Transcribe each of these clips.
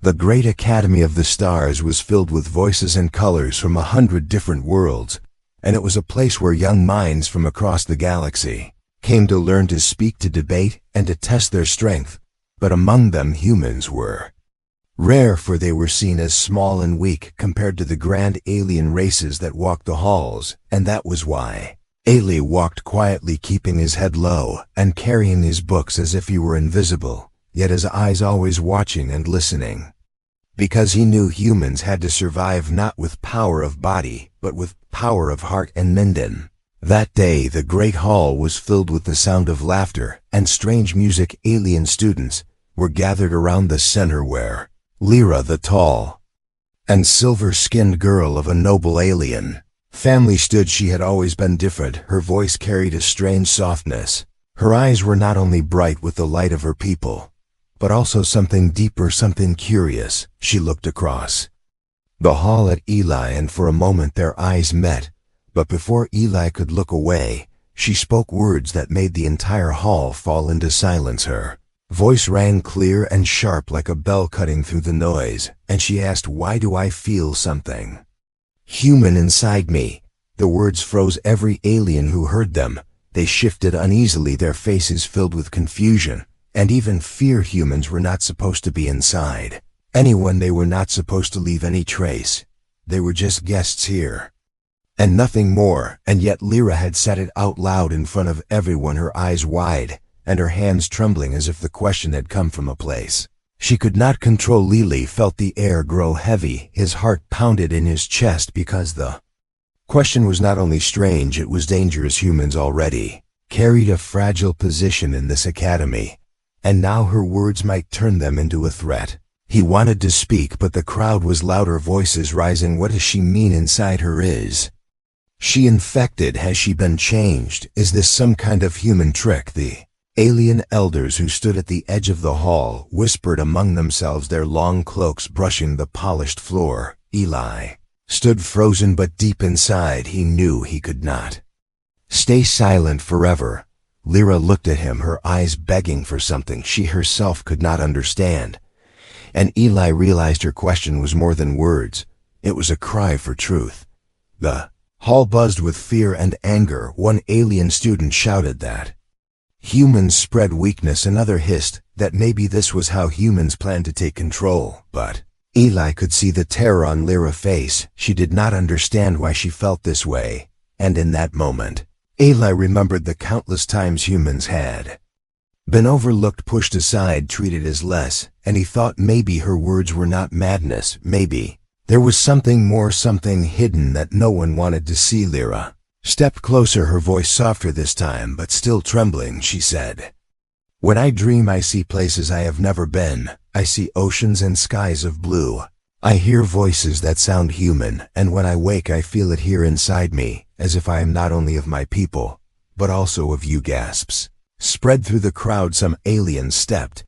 The great Academy of the Stars was filled with voices and colors from 100 different worlds, and it was a place where young minds from across the galaxy came to learn to speak, to debate, and to test their strength. But among them humans were rare, for they were seen as small and weak compared to the grand alien races that walked the halls, and that was why Ailey walked quietly, keeping his head low and carrying his books as if he were invisible, yet his eyes always watching and listening. Because he knew humans had to survive not with power of body, but with power of heart and Minden. That day the great hall was filled with the sound of laughter and strange music. Alien students were gathered around the center where Lyra, the tall and silver-skinned girl of a noble alien family, stood. She had always been different. Her voice carried a strange softness. Her eyes were not only bright with the light of her people, but also something deeper, something curious. She looked across the hall at Eli, and for a moment their eyes met. But before Eli could look away, she spoke words that made the entire hall fall into silence. Her voice rang clear and sharp like a bell cutting through the noise, and she asked, "Why do I feel something human inside me?" The words froze every alien who heard them. They shifted uneasily, their faces filled with confusion and even fear. Humans were not supposed to be inside anyone. They were not supposed to leave any trace. They were just guests here and nothing more. And yet Lyra had said it out loud in front of everyone, her eyes wide and her hands trembling as if the question had come from a place she could not control. Lily felt the air grow heavy. His heart pounded in his chest because the question was not only strange, it was dangerous. Humans already carried a fragile position in this academy, and now her words might turn them into a threat. He wanted to speak, but the crowd was louder, voices rising. What does she mean inside her? Is she infected? Has she been changed? Is this some kind of human trick? The alien elders who stood at the edge of the hall whispered among themselves, their long cloaks brushing the polished floor. Eli stood frozen, but deep inside he knew he could not stay silent forever. Lyra looked at him, her eyes begging for something she herself could not understand. And Eli realized her question was more than words. It was a cry for truth. The hall buzzed with fear and anger. One alien student shouted that humans spread weakness. Another hissed that maybe this was how humans planned to take control. But Eli could see the terror on Lyra's face. She did not understand why she felt this way. And in that moment, Eli remembered the countless times humans had been overlooked, pushed aside, treated as less, and he thought maybe her words were not madness. Maybe there was something more, something hidden that no one wanted to see. Lyra stepped closer, her voice softer this time, but still trembling. She said, "When I dream, I see places I have never been. I see oceans and skies of blue. I hear voices that sound human, and when I wake I feel it here inside me, as if I am not only of my people, but also of you." Gasps spread through the crowd. Some aliens stepped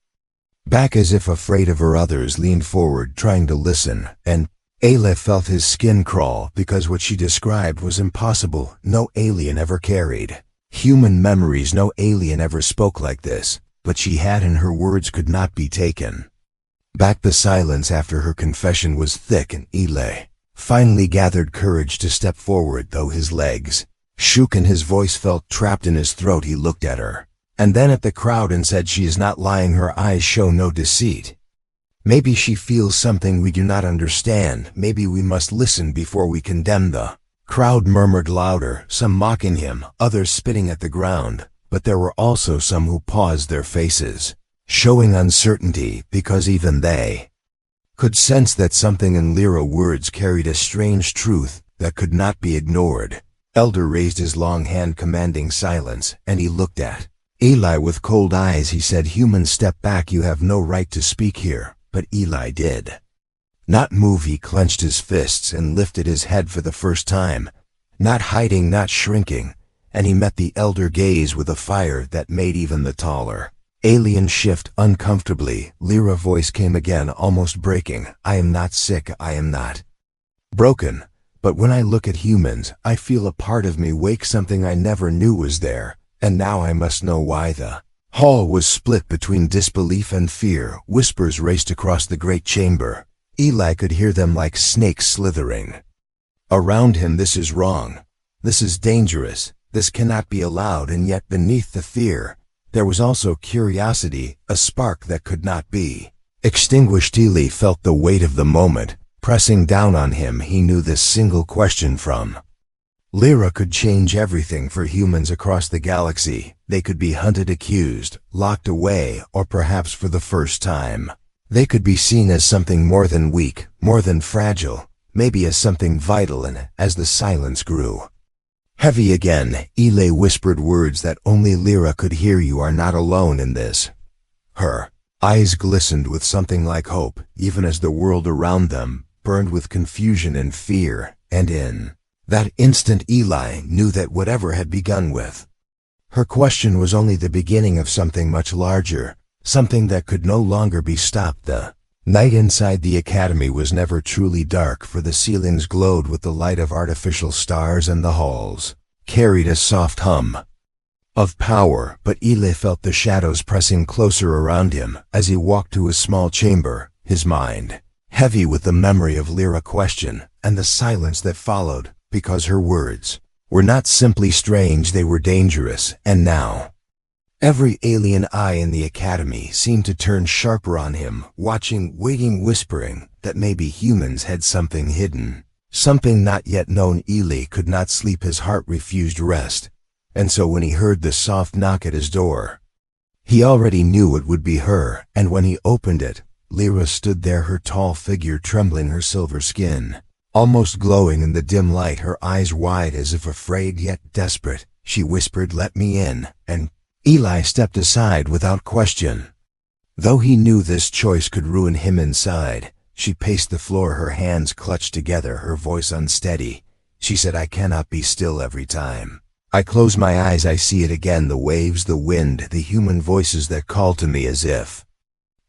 back as if afraid of her. Others leaned forward, trying to listen, and Ayla felt his skin crawl, because what she described was impossible. No alien ever carried human memories. No alien ever spoke like this, but she had, and her words could not be taken back. The silence after her confession was thick, and Eli finally gathered courage to step forward, though his legs shook and his voice felt trapped in his throat. He looked at her, and then at the crowd, and said, "She is not lying. Her eyes show no deceit. Maybe she feels something we do not understand. Maybe we must listen before we condemn." The crowd murmured louder, some mocking him, others spitting at the ground, but there were also some who paused, their faces showing uncertainty, because even they could sense that something in Lyra's words carried a strange truth that could not be ignored. Elder raised his long hand commanding silence, and he looked at Eli with cold eyes. He said, "Humans, step back. You have no right to speak here." But Eli did not move. He clenched his fists and lifted his head for the first time, not hiding, not shrinking, and he met the elder gaze with a fire that made even the taller alien shift uncomfortably. Lyra's voice came again, almost breaking. "I am not sick. I am not broken. But when I look at humans, I feel a part of me wake, something I never knew was there, and now I must know why." The Hall was split between disbelief and fear. Whispers raced across the great chamber. Eli could hear them like snakes slithering around him. This is wrong. This is dangerous. This cannot be allowed. And yet beneath the fear, there was also curiosity, a spark that could not be extinguished. Eli felt the weight of the moment pressing down on him. He knew this single question from Lyra could change everything for humans across the galaxy. They could be hunted, accused, locked away, or perhaps for the first time, they could be seen as something more than weak, more than fragile, maybe as something vital. And as the silence grew heavy again, Eli whispered words that only Lyra could hear. You are not alone in this. Her eyes glistened with something like hope, even as the world around them burned with confusion and fear. And in that instant, Eli knew that whatever had begun with her question was only the beginning of something much larger, something that could no longer be stopped. The night inside the academy was never truly dark, for the ceilings glowed with the light of artificial stars and the halls carried a soft hum of power. But Eli felt the shadows pressing closer around him as he walked to his small chamber, his mind heavy with the memory of Lyra's question and the silence that followed, because her words were not simply strange, they were dangerous. And now every alien eye in the academy seemed to turn sharper on him, watching, waiting, whispering that maybe humans had something hidden, something not yet known. Eli could not sleep, his heart refused rest. And so when he heard the soft knock at his door, he already knew it would be her. And when he opened it, Lyra stood there, her tall figure trembling, her silver skin almost glowing in the dim light, her eyes wide as if afraid yet desperate. She whispered, "Let me in," and Eli stepped aside without question. Though he knew this choice could ruin him inside, she paced the floor, her hands clutched together, her voice unsteady. She said, "I cannot be still. Every time I close my eyes, I see it again, the waves, the wind, the human voices that call to me as if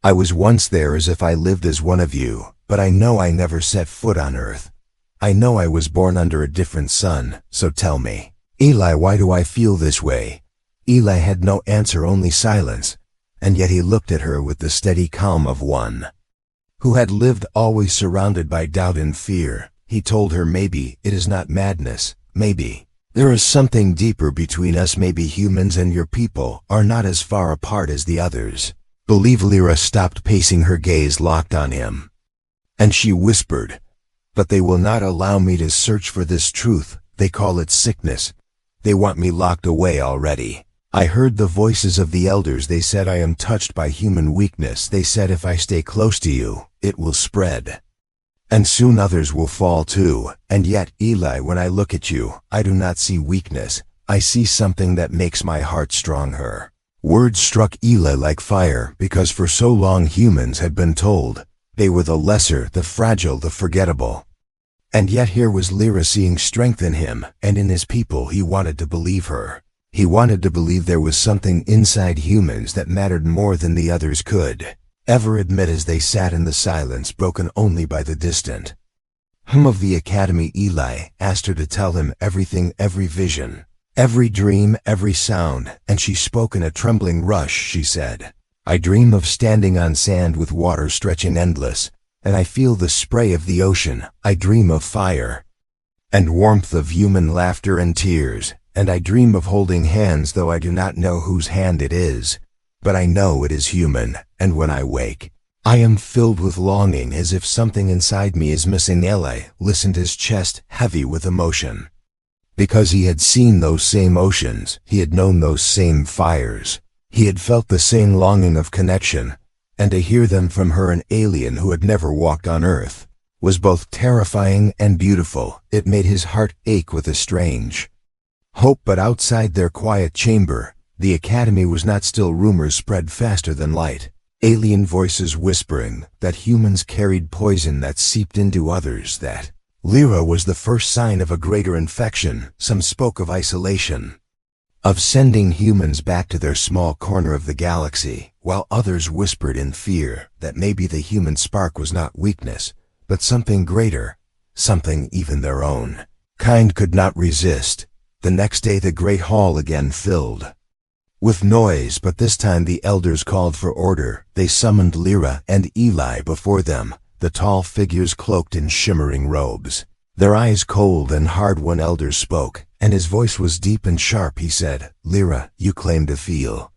I was once there, as if I lived as one of you. But I know I never set foot on Earth. I know I was born under a different sun. So tell me, Eli, why do I feel this way?" Eli had no answer, only silence, and yet he looked at her with the steady calm of one who had lived always surrounded by doubt and fear. He told her, "Maybe it is not madness. Maybe there is something deeper between us. Maybe humans and your people are not as far apart as the others believe." Lyra stopped pacing, her gaze locked on him, and she whispered, "But they will not allow me to search for this truth. They call it sickness. They want me locked away already. I heard the voices of the elders. They said I am touched by human weakness. They said if I stay close to you, it will spread. And soon others will fall too. And yet, Eli, when I look at you, I do not see weakness. I see something that makes my heart strong." Her words struck Eli like fire, because for so long humans had been told they were the lesser, the fragile, the forgettable. And yet here was Lyra seeing strength in him and in his people. He wanted to believe her. He wanted to believe there was something inside humans that mattered more than the others could ever admit. As they sat in the silence, broken only by the distant hum of the academy, Eli asked her to tell him everything, every vision, every dream, every sound. And she spoke in a trembling rush. She said, "I dream of standing on sand with water stretching endless, and I feel the spray of the ocean. I dream of fire and warmth, of human laughter and tears. And I dream of holding hands, though I do not know whose hand it is. But I know it is human. And when I wake, I am filled with longing, as if something inside me is missing." Eli listened, his chest heavy with emotion, because he had seen those same oceans. He had known those same fires. He had felt the same longing of connection, and to hear them from her, an alien who had never walked on Earth, was both terrifying and beautiful. It made his heart ache with a strange hope. But outside their quiet chamber, the academy was not still. Rumors spread faster than light. Alien voices whispering that humans carried poison that seeped into others, that Lyra was the first sign of a greater infection. Some spoke of isolation, of sending humans back to their small corner of the galaxy, while others whispered in fear that maybe the human spark was not weakness, but something greater, something even their own kind could not resist. The next day the great hall again filled With noise, but this time the elders called for order. They summoned Lyra and Eli before them, the tall figures cloaked in shimmering robes. Their eyes cold and hard. One elder spoke, and his voice was deep and sharp. He said, "Lyra, you claim to feel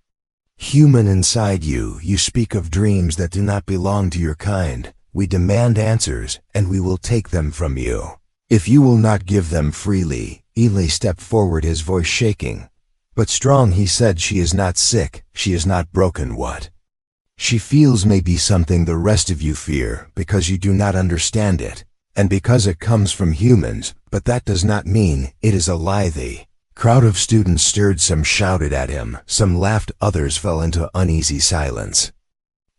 human inside you. You speak of dreams that do not belong to your kind. We demand answers, and we will take them from you. If you will not give them freely." Eli stepped forward, his voice shaking, but strong. He said, "She is not sick, she is not broken. What she feels may be something the rest of you fear, because you do not understand it, and because it comes from humans, but that does not mean it is a lie." The crowd of students stirred. Some shouted at him, some laughed, others fell into uneasy silence.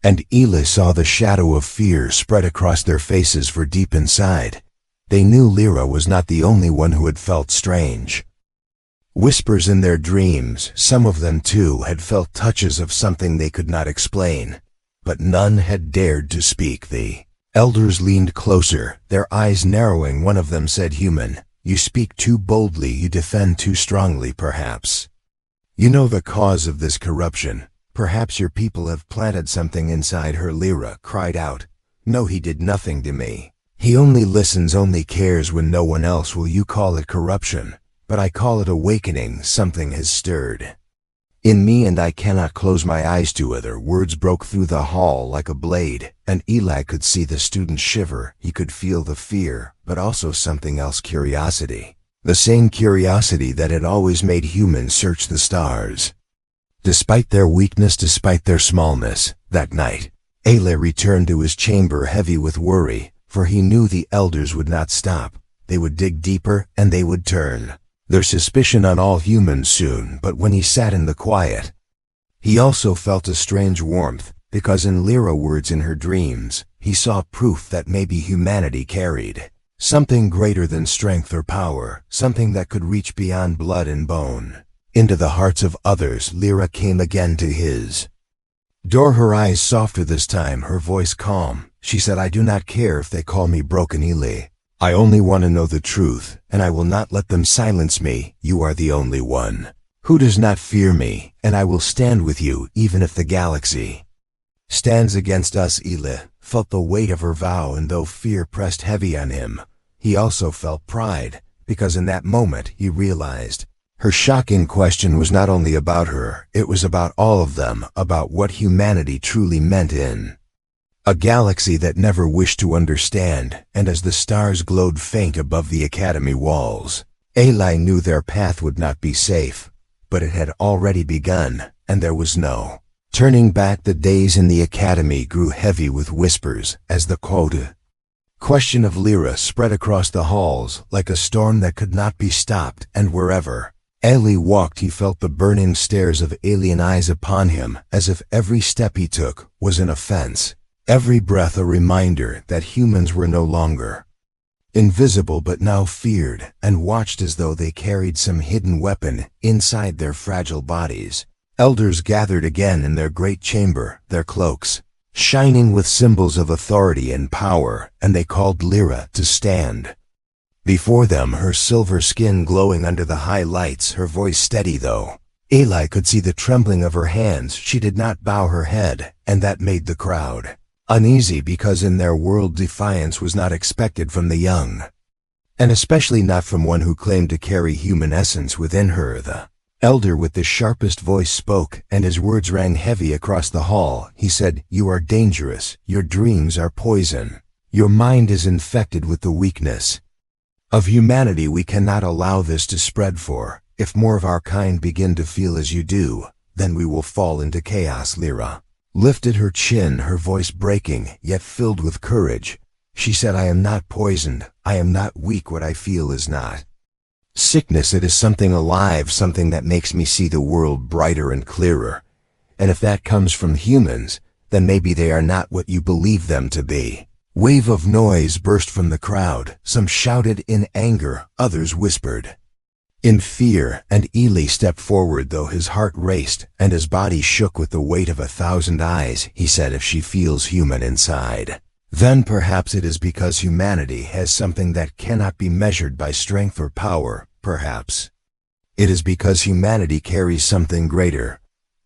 And Eli saw the shadow of fear spread across their faces, for deep inside, they knew Lyra was not the only one who had felt strange whispers in their dreams. Some of them, too, had felt touches of something they could not explain, but none had dared to speak. The elders leaned closer, their eyes narrowing. One of them said, "Human, you speak too boldly, you defend too strongly. Perhaps you know the cause of this corruption. Perhaps your people have planted something inside her." Lyra cried out, "No, he did nothing to me. He only listens, only cares when no one else will." "You call it corruption, but I call it awakening. Something has stirred in me, and I cannot close my eyes to it." Her words broke through the hall like a blade, and Eli could see the students shiver. He could feel the fear, but also something else, curiosity. The same curiosity that had always made humans search the stars. Despite their weakness, despite their smallness, that night, Eli returned to his chamber heavy with worry, for he knew the elders would not stop. They would dig deeper, and they would turn their suspicion on all humans soon. But when he sat in the quiet, he also felt a strange warmth, because in Lyra's words, in her dreams, he saw proof that maybe humanity carried something greater than strength or power, something that could reach beyond blood and bone into the hearts of others. Lyra came again to his door, her eyes softer this time, her voice calm. She said, "I do not care if they call me broken, Eli. I only want to know the truth, and I will not let them silence me. You are the only one who does not fear me, and I will stand with you even if the galaxy stands against us." Eli felt the weight of her vow, and though fear pressed heavy on him, he also felt pride, because in that moment he realized her shocking question was not only about her, it was about all of them, about what humanity truly meant in a galaxy that never wished to understand. And as the stars glowed faint above the academy walls, Eli knew their path would not be safe, but it had already begun, and there was no turning back. The days in the academy grew heavy with whispers as the question of Lyra spread across the halls like a storm that could not be stopped, and wherever Eli walked, he felt the burning stares of alien eyes upon him, as if every step he took was an offense, every breath a reminder that humans were no longer invisible but now feared and watched as though they carried some hidden weapon inside their fragile bodies. Elders gathered again in their great chamber, their cloaks shining with symbols of authority and power, and they called Lyra to stand before them, her silver skin glowing under the high lights, her voice steady though Eli could see the trembling of her hands. She did not bow her head, and that made the crowd uneasy, because in their world defiance was not expected from the young, and especially not from one who claimed to carry human essence within her. The elder with the sharpest voice spoke, and his words rang heavy across the hall. He said, "You are dangerous, your dreams are poison, your mind is infected with the weakness of humanity. We cannot allow this to spread, for if more of our kind begin to feel as you do, then we will fall into chaos." Lyra lifted her chin, her voice breaking, yet filled with courage. She said, "I am not poisoned, I am not weak. What I feel is not sickness, it is something alive, something that makes me see the world brighter and clearer. And if that comes from humans, then maybe they are not what you believe them to be." Wave of noise burst from the crowd. Some shouted in anger, others whispered in fear, and Eli stepped forward, though his heart raced and his body shook with the weight of 1,000 eyes. He said, "If she feels human inside, then perhaps it is because humanity has something that cannot be measured by strength or power. Perhaps it is because humanity carries something greater,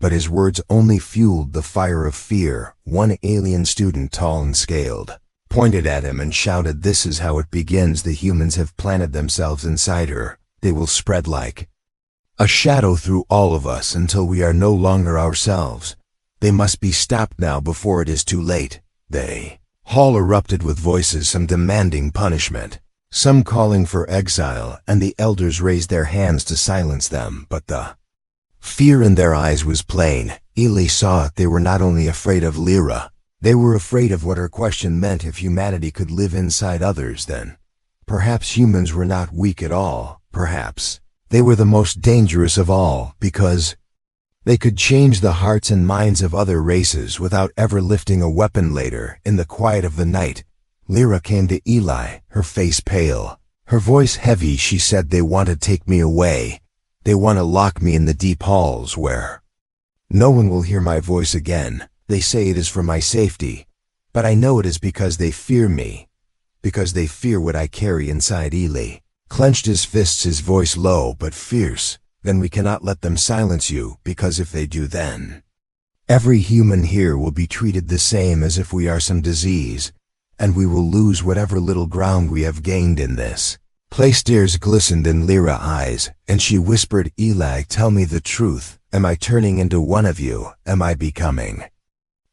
but his words only fueled the fire of fear. One alien student, tall and scaled, pointed at him and shouted, "This is how it begins. The humans have planted themselves inside her. They will spread like a shadow through all of us until we are no longer ourselves. They must be stopped now before it is too late." The hall erupted with voices, some demanding punishment, some calling for exile, and the elders raised their hands to silence them, but the fear in their eyes was plain. Eli saw it. They were not only afraid of Lyra, they were afraid of what her question meant. If humanity could live inside others, then perhaps humans were not weak at all. Perhaps they were the most dangerous of all, because they could change the hearts and minds of other races without ever lifting a weapon. Later, in the quiet of the night, Lyra came to Eli, her face pale, her voice heavy. She said, "They want to take me away. They want to lock me in the deep halls where no one will hear my voice again. They say it is for my safety, but I know it is because they fear me, because they fear what I carry inside." Eli clenched his fists, his voice low but fierce. "Then we cannot let them silence you, because if they do, then every human here will be treated the same as if we are some disease, and we will lose whatever little ground we have gained in this place." Tears glistened in Lyra's eyes, and she whispered, "Eli, tell me the truth. Am I turning into one of you? Am I becoming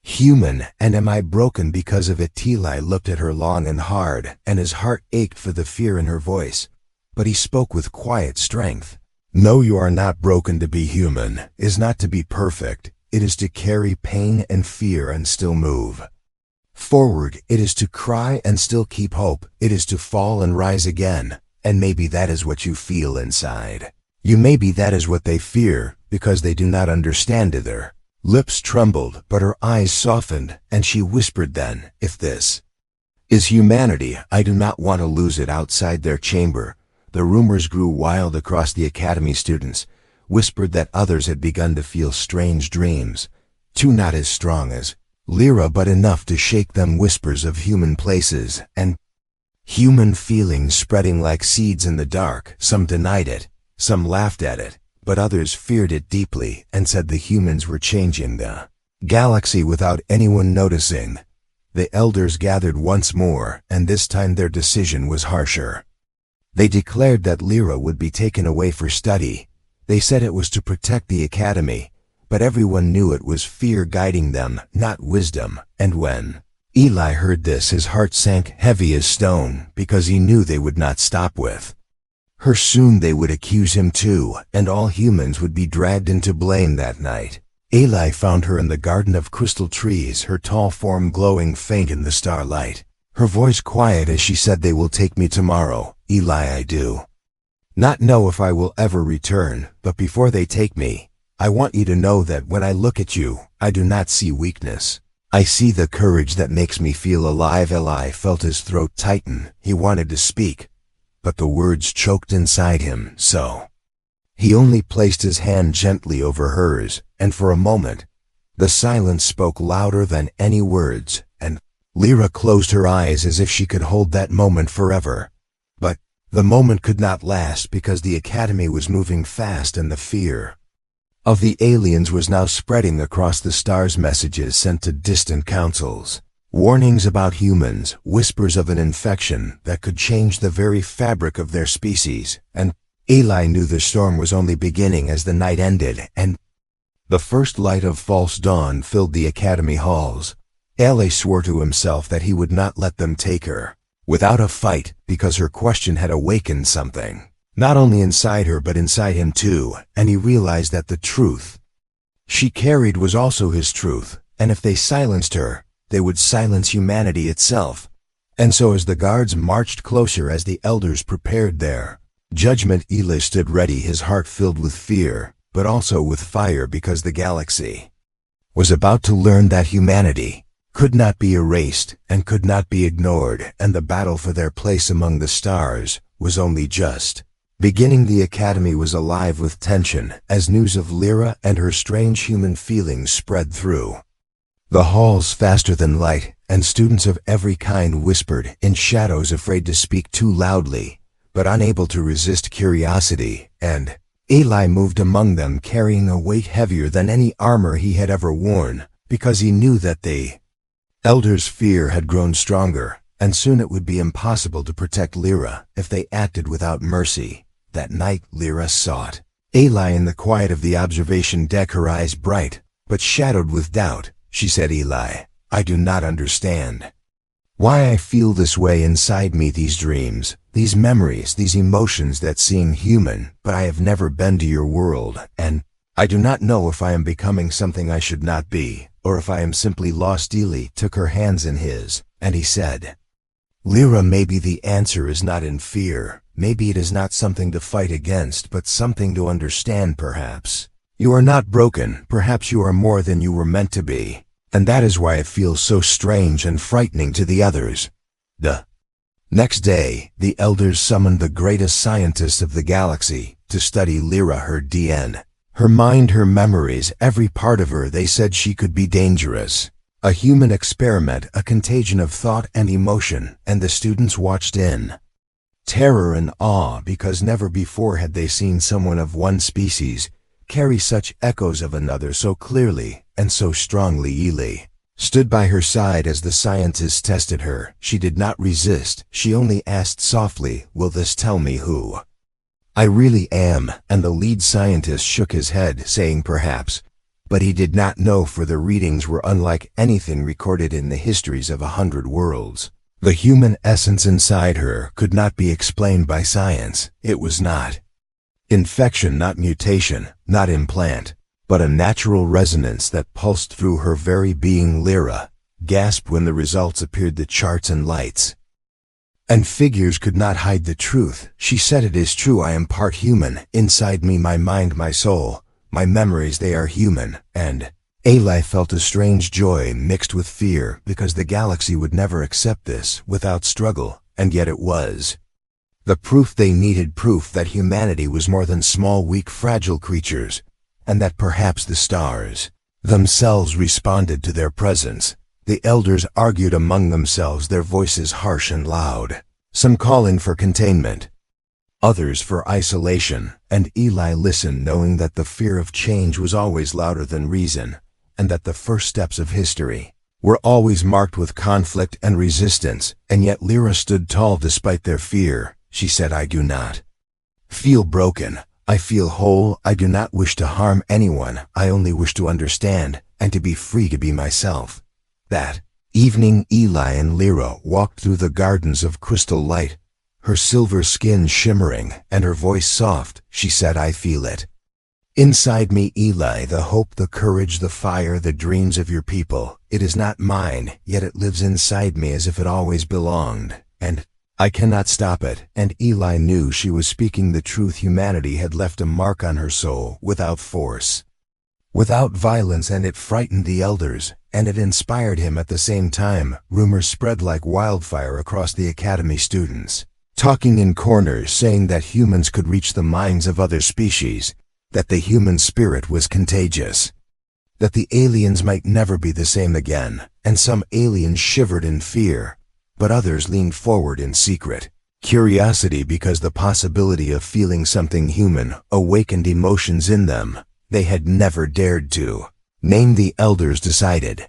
human, and am I broken because of it?" Eli looked at her long and hard, and his heart ached for the fear in her voice, but he spoke with quiet strength. "No, you are not broken. To be human is not to be perfect. It is to carry pain and fear and still move forward. It is to cry and still keep hope. It is to fall and rise again. And maybe that is what you feel inside. Maybe that is what they fear, because they do not understand it." Her lips trembled, but her eyes softened, and she whispered then, "If this is humanity, I do not want to lose it." Outside their chamber, the rumors grew wild across the academy. Students whispered that others had begun to feel strange dreams, too not as strong as Lyra but enough to shake them. Whispers of human places and human feelings spreading like seeds in the dark. Some denied it, some laughed at it, but others feared it deeply and said the humans were changing the galaxy without anyone noticing. The elders gathered once more, and this time their decision was harsher. They declared that Lyra would be taken away for study. They said it was to protect the academy, but everyone knew it was fear guiding them, not wisdom. And when Eli heard this, his heart sank heavy as stone, because he knew they would not stop with her. Soon they would accuse him too, and all humans would be dragged into blame. That night, Eli found her in the garden of crystal trees, her tall form glowing faint in the starlight, her voice quiet as she said, "They will take me tomorrow. Eli, I do not know if I will ever return, but before they take me, I want you to know that when I look at you, I do not see weakness. I see the courage that makes me feel alive." Eli felt his throat tighten. He wanted to speak, but the words choked inside him, so he only placed his hand gently over hers, and for a moment, the silence spoke louder than any words, and Lyra closed her eyes as if she could hold that moment forever. But the moment could not last, because the academy was moving fast and the fear of the aliens was now spreading across the stars. Messages sent to distant councils, warnings about humans, whispers of an infection that could change the very fabric of their species. And Eli knew the storm was only beginning as the night ended, and the first light of false dawn filled the academy halls. Eli swore to himself that he would not let them take her without a fight, because her question had awakened something, not only inside her but inside him too, and he realized that the truth she carried was also his truth, and if they silenced her, they would silence humanity itself. And so as the guards marched closer, as the elders prepared their judgment, Eli stood ready, his heart filled with fear, but also with fire, because the galaxy was about to learn that humanity could not be erased and could not be ignored, and the battle for their place among the stars was only just beginning. The academy was alive with tension as news of Lyra and her strange human feelings spread through the halls faster than light, and students of every kind whispered in shadows, afraid to speak too loudly, but unable to resist curiosity. And Eli moved among them carrying a weight heavier than any armor he had ever worn, because he knew that the elders' fear had grown stronger, and soon it would be impossible to protect Lyra if they acted without mercy. That night Lyra sought Eli in the quiet of the observation deck, her eyes bright, but shadowed with doubt. She said, "Eli, I do not understand why I feel this way inside me, these dreams, these memories, these emotions that seem human, but I have never been to your world, and I do not know if I am becoming something I should not be, or if I am simply lost." Eli took her hands in his, and he said, "Lyra, maybe the answer is not in fear. Maybe it is not something to fight against, but something to understand, perhaps. You are not broken. Perhaps you are more than you were meant to be. And that is why it feels so strange and frightening to the others." The next day, the elders summoned the greatest scientists of the galaxy to study Lyra, her DNA. Her mind, her memories, every part of her. They said she could be dangerous. A human experiment, a contagion of thought and emotion, and the students watched in terror and awe, because never before had they seen someone of one species carry such echoes of another so clearly and so strongly. Eli stood by her side as the scientists tested her. She did not resist. She only asked softly, "Will this tell me who I really am?" And the lead scientist shook his head, saying perhaps, but he did not know, for the readings were unlike anything recorded in the histories of 100 worlds. The human essence inside her could not be explained by science. It was not infection, not mutation, not implant, but a natural resonance that pulsed through her very being. Lyra gasped when the results appeared. The charts and lights and figures could not hide the truth. She said, "It is true. I am part human. Inside me, my mind, my soul, my memories, they are human." And Eli felt a strange joy mixed with fear, because the galaxy would never accept this without struggle, and yet it was the proof they needed, proof that humanity was more than small, weak, fragile creatures, and that perhaps the stars themselves responded to their presence. The elders argued among themselves, their voices harsh and loud, some calling for containment, others for isolation, and Eli listened, knowing that the fear of change was always louder than reason, and that the first steps of history were always marked with conflict and resistance. And yet Lyra stood tall despite their fear. She said, "I do not feel broken. I feel whole. I do not wish to harm anyone. I only wish to understand, and to be free to be myself." That evening, Eli and Lyra walked through the gardens of crystal light, her silver skin shimmering and her voice soft. She said, "I feel it inside me, Eli, the hope, the courage, the fire, the dreams of your people. It is not mine, yet it lives inside me as if it always belonged, and I cannot stop it." And Eli knew she was speaking the truth. Humanity had left a mark on her soul, without force, without violence, and it frightened the elders, and it inspired him at the same time. Rumors spread like wildfire across the academy, students talking in corners, saying that humans could reach the minds of other species, that the human spirit was contagious, that the aliens might never be the same again. And some aliens shivered in fear, but others leaned forward in secret curiosity, because the possibility of feeling something human awakened emotions in them they had never dared to name. The elders decided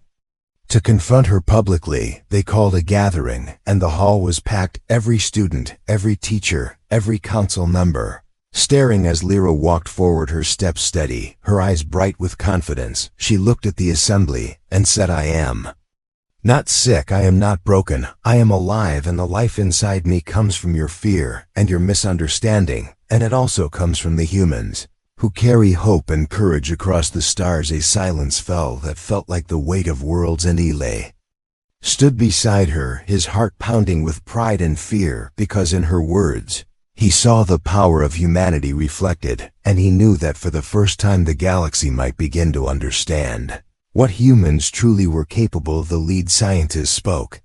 to confront her publicly. They called a gathering, and the hall was packed, every student, every teacher, every council member staring as Lyra walked forward, her steps steady, her eyes bright with confidence. She looked at the assembly and said, "I am not sick. I am not broken. I am alive, and the life inside me comes from your fear and your misunderstanding, and it also comes from the humans who carry hope and courage across the stars." A silence fell that felt like the weight of worlds, and Eli stood beside her, his heart pounding with pride and fear, because in her words he saw the power of humanity reflected, and he knew that for the first time the galaxy might begin to understand what humans truly were capable of. The lead scientist spoke,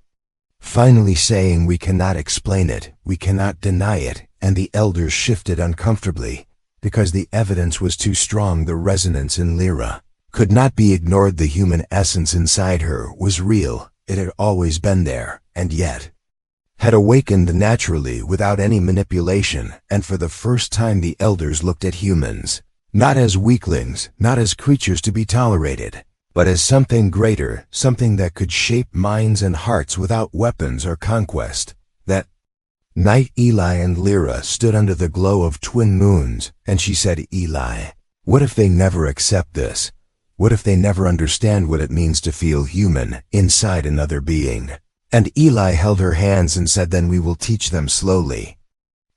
finally saying, "We cannot explain it, we cannot deny it," and the elders shifted uncomfortably, because the evidence was too strong. The resonance in Lyra could not be ignored. The human essence inside her was real. It had always been there, and yet had awakened naturally without any manipulation, and for the first time the elders looked at humans, not as weaklings, not as creatures to be tolerated, but as something greater, something that could shape minds and hearts without weapons or conquest. That night Eli and Lyra stood under the glow of twin moons, and she said, "Eli, what if they never accept this? What if they never understand what it means to feel human inside another being?" And Eli held her hands and said, "Then we will teach them slowly.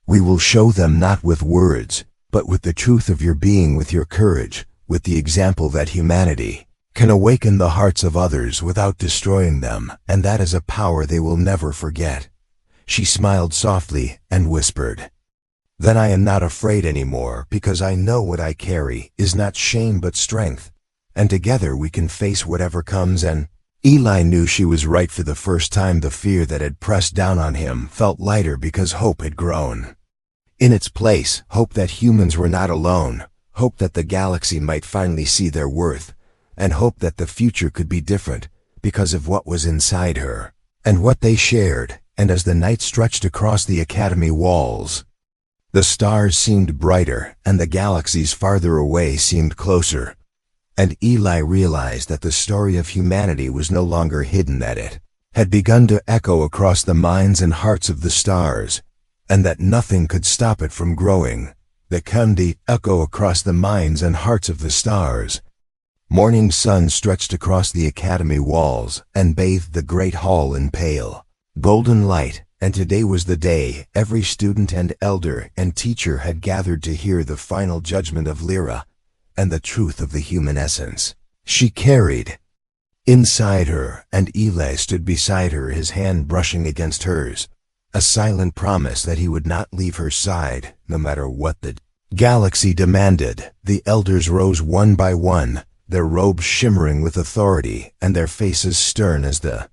We will show them not with words, but with the truth of your being, with your courage, with the example that humanity can awaken the hearts of others without destroying them, and that is a power they will never forget." She smiled softly and whispered, "Then I am not afraid anymore, because I know what I carry is not shame but strength, and together we can face whatever comes." And Eli knew she was right. For the first time, the fear that had pressed down on him felt lighter because hope had grown. In its place, hope that humans were not alone, hope that the galaxy might finally see their worth, and hope that the future could be different because of what was inside her and what they shared. And as the night stretched across the academy walls, the stars seemed brighter and the galaxies farther away seemed closer. And Eli realized that the story of humanity was no longer hidden, that it had begun to echo across the minds and hearts of the stars, and that nothing could stop it from growing. The candy echo across the minds and hearts of the stars. Morning sun stretched across the academy walls and bathed the great hall in pale golden light, and today was the day. Every student and elder and teacher had gathered to hear the final judgment of Lyra and the truth of the human essence she carried inside her. And Eli stood beside her, his hand brushing against hers, a silent promise that he would not leave her side, no matter what the galaxy demanded. The elders rose one by one, their robes shimmering with authority and their faces stern as the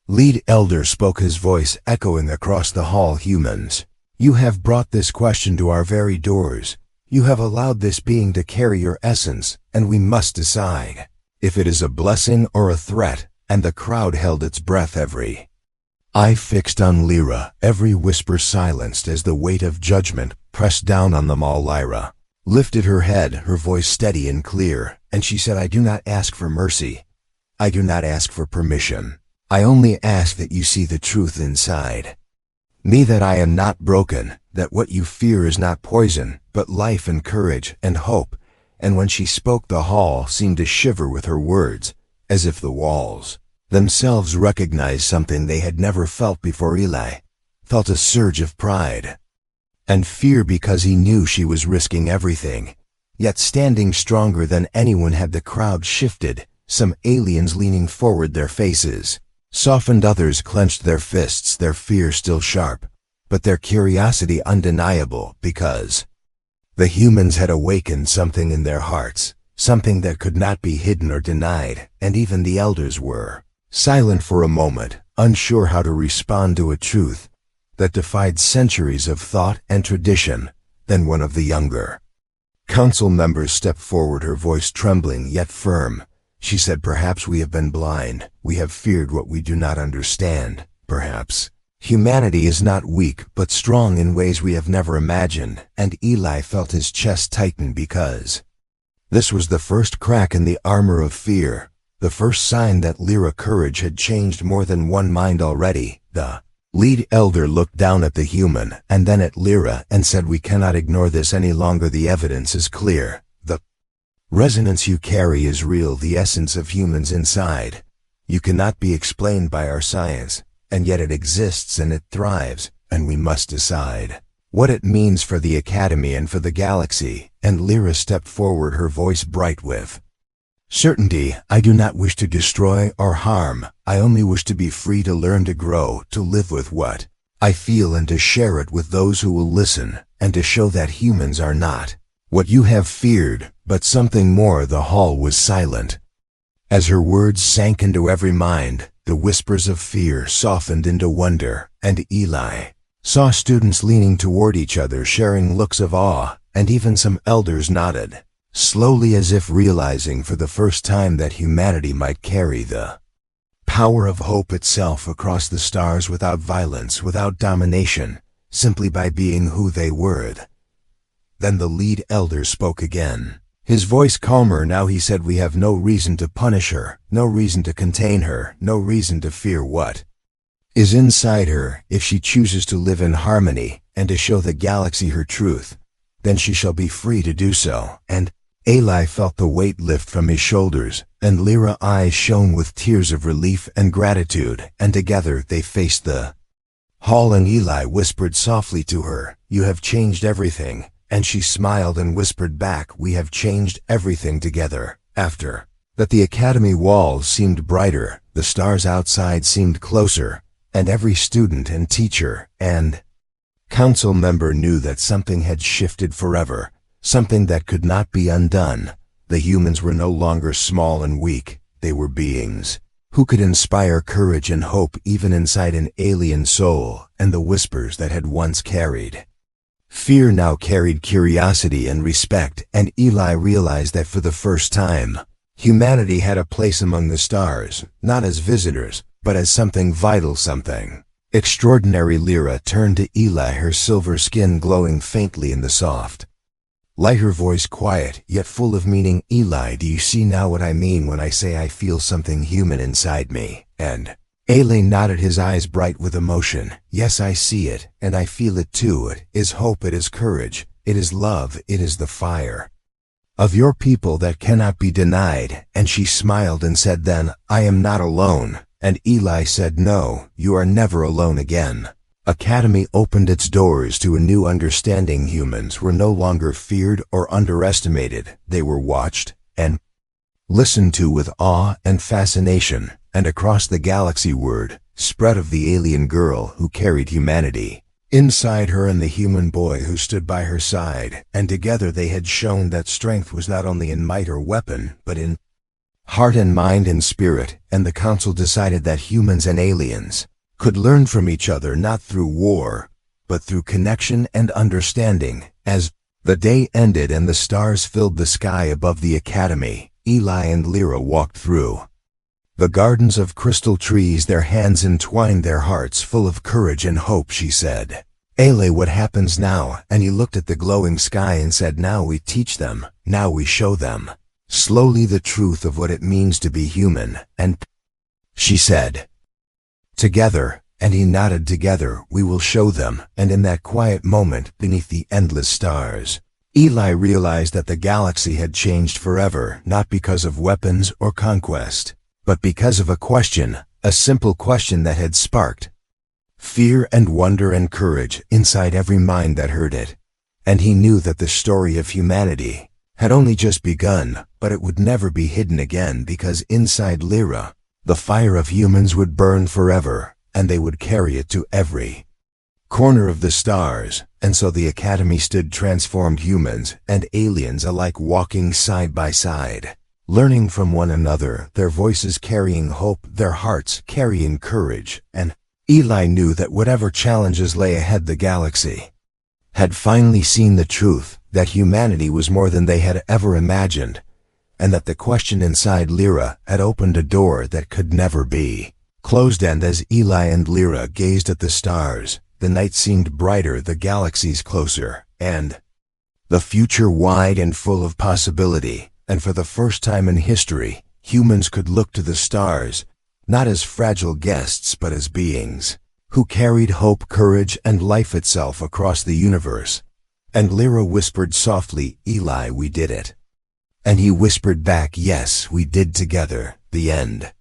lead elder spoke, his voice echoing across the hall. "Humans, you have brought this question to our very doors. You have allowed this being to carry your essence, and we must decide if it is a blessing or a threat." And the crowd held its breath, every eye fixed on Lyra, every whisper silenced as the weight of judgment pressed down on them all. Lyra lifted her head, her voice steady and clear, and she said, "I do not ask for mercy. I do not ask for permission. I only ask that you see the truth inside me, that I am not broken, that what you fear is not poison, but life and courage and hope." And when she spoke, the hall seemed to shiver with her words, as if the walls themselves recognized something they had never felt before. Eli felt a surge of pride and fear because he knew she was risking everything, yet standing stronger than anyone. Had the crowd shifted, some aliens leaning forward, their faces softened, others clenched their fists, their fear still sharp, but their curiosity undeniable, because the humans had awakened something in their hearts, something that could not be hidden or denied. And even the elders were silent for a moment, unsure how to respond to a truth that defied centuries of thought and tradition. Then one of the younger council members stepped forward, her voice trembling yet firm. She said, "Perhaps we have been blind. We have feared what we do not understand. Perhaps humanity is not weak, but strong in ways we have never imagined." And Eli felt his chest tighten, because this was the first crack in the armor of fear, the first sign that Lyra's courage had changed more than one mind already. The lead elder looked down at the human and then at Lyra and said, "We cannot ignore this any longer. The evidence is clear. The resonance you carry is real, the essence of humans inside. You cannot be explained by our science, and yet it exists and it thrives, and we must decide what it means for the Academy and for the galaxy." And Lyra stepped forward, her voice bright with certainty. "I do not wish to destroy or harm. I only wish to be free, to learn, to grow, to live with what I feel, and to share it with those who will listen, and to show that humans are not what you have feared, but something more." The hall was silent. As her words sank into every mind, the whispers of fear softened into wonder, and Eli saw students leaning toward each other, sharing looks of awe, and even some elders nodded slowly, as if realizing for the first time that humanity might carry the power of hope itself across the stars without violence, without domination, simply by being who they were. Then the lead elder spoke again. His voice calmer now. He said, "We have no reason to punish her, no reason to contain her, no reason to fear what is inside her. If she chooses to live in harmony and to show the galaxy her truth, then she shall be free to do so." And Eli felt the weight lift from his shoulders, and Lyra's eyes shone with tears of relief and gratitude, and together they faced the hall, and Eli whispered softly to her, "You have changed everything." And she smiled and whispered back, "We have changed everything together." After that, the academy walls seemed brighter, the stars outside seemed closer, and every student and teacher and council member knew that something had shifted forever, something that could not be undone. The humans were no longer small and weak. They were beings who could inspire courage and hope even inside an alien soul, and the whispers that had once carried fear now carried curiosity and respect. And Eli realized that for the first time, humanity had a place among the stars, not as visitors, but as something vital, something extraordinary. Lyra turned to Eli, her silver skin glowing faintly in the soft light, her voice quiet yet full of meaning. "Eli, do you see now what I mean when I say I feel something human inside me?" And Eli nodded, his eyes bright with emotion. "Yes, I see it, and I feel it too. It is hope, it is courage, it is love, it is the fire of your people that cannot be denied." And she smiled and said, "Then, I am not alone." And Eli said, "No, you are never alone again." Academy opened its doors to a new understanding. Humans were no longer feared or underestimated. They were watched and listened to with awe and fascination. And across the galaxy word spread of the alien girl who carried humanity inside her, and the human boy who stood by her side. And together they had shown that strength was not only in might or weapon, but in heart and mind and spirit. And the council decided that humans and aliens could learn from each other, not through war, but through connection and understanding. As the day ended and the stars filled the sky above the academy, Eli and Lyra walked through the gardens of crystal trees, their hands entwined, their hearts full of courage and hope. She said, "Eli, what happens now?" And he looked at the glowing sky and said, "Now we teach them, now we show them slowly the truth of what it means to be human." And she said, "Together," and he nodded, "Together we will show them." And in that quiet moment, beneath the endless stars, Eli realized that the galaxy had changed forever, not because of weapons or conquest, but because of a question, a simple question that had sparked fear and wonder and courage inside every mind that heard it. And he knew that the story of humanity had only just begun, but it would never be hidden again, because inside Lyra, the fire of humans would burn forever, and they would carry it to every corner of the stars. And so the academy stood, transformed humans and aliens alike, walking side by side, learning from one another, their voices carrying hope, their hearts carrying courage. And Eli knew that whatever challenges lay ahead, the galaxy had finally seen the truth, that humanity was more than they had ever imagined, and that the question inside Lyra had opened a door that could never be closed. And as Eli and Lyra gazed at the stars, the night seemed brighter, the galaxies closer, and the future wide and full of possibility. And for the first time in history, humans could look to the stars, not as fragile guests, but as beings who carried hope, courage, and life itself across the universe. And Lyra whispered softly, "Eli, we did it." And he whispered back, "Yes, we did together." The end.